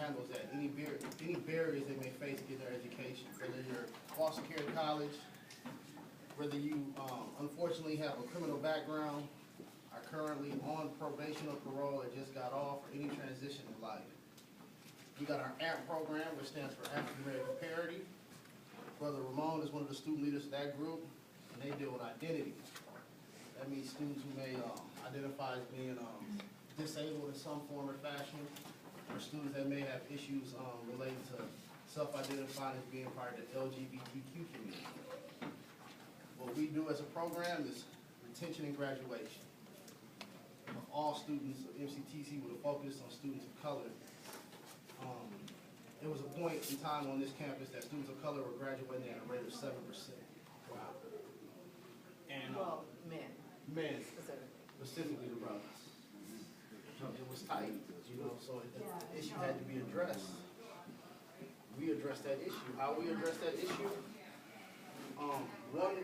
handles that. Any barriers they may face to get their education, whether you're foster care in college, whether you unfortunately have a criminal background, are currently on probation or parole, or just got off, or any transition in life. We got our AMP program, which stands for African American Parity. Brother Ramon is one of the student leaders of that group, and they deal with identity. That means students who may identify as being disabled in some form or fashion, or students that may have issues related to self-identifying as being part of the LGBTQ community. What we do as a program is retention and graduation of all students of MCTC with a focus on students of color. There was a point in time on this campus that students of color were graduating at a rate of 7%. Wow. And men. Men, specifically the brothers. It was tight, so the issue had to be addressed. We addressed that issue. How we addressed that issue? One,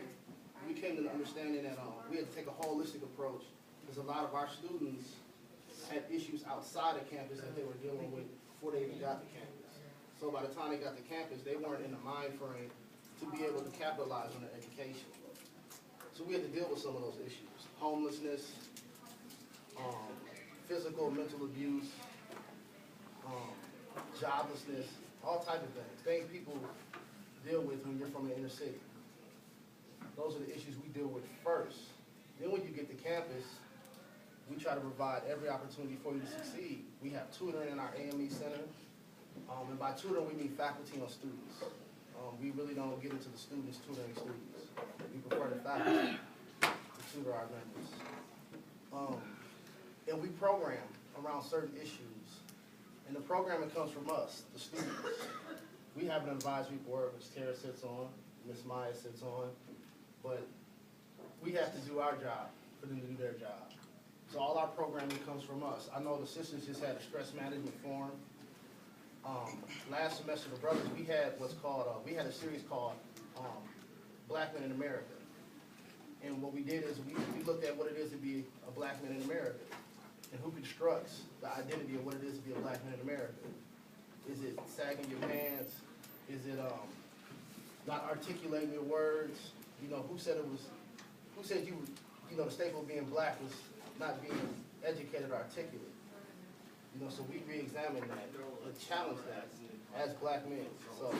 we came to the understanding that we had to take a holistic approach, because a lot of our students had issues outside of campus that they were dealing with before they even got to campus. So by the time they got to campus, they weren't in the mind frame to be able to capitalize on their education. So we had to deal with some of those issues. Homelessness, physical, mental abuse, joblessness, all types of things people deal with when you're from the inner city. Those are the issues we deal with first. Then when you get to campus, we try to provide every opportunity for you to succeed. We have tutoring in our AME center. And by tutoring, we mean faculty and students. We really don't get into the students tutoring students. We prefer the faculty to tutor our members. And we program around certain issues. And the programming comes from us, the students. We have an advisory board, which Tara sits on, Ms. Maya sits on, but we have to do our job for them to do their job. So all our programming comes from us. I know the sisters just had a stress management forum. Last semester, the brothers, we had what's called, we had a series called Black Men in America. And what we did is we looked at what it is to be a black man in America and who constructs the identity of what it is to be a black man in America. Is it sagging your pants? Is it not articulating your words? Who said the staple of being black was not being educated or articulate? So we re-examined that and challenged that as black men. So,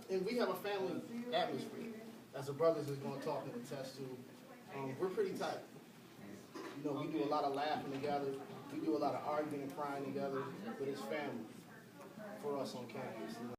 and we have a family atmosphere, as the brothers is going to talk and attest to. We're pretty tight. We do a lot of laughing together. We do a lot of arguing and crying together, but it's family for us on campus.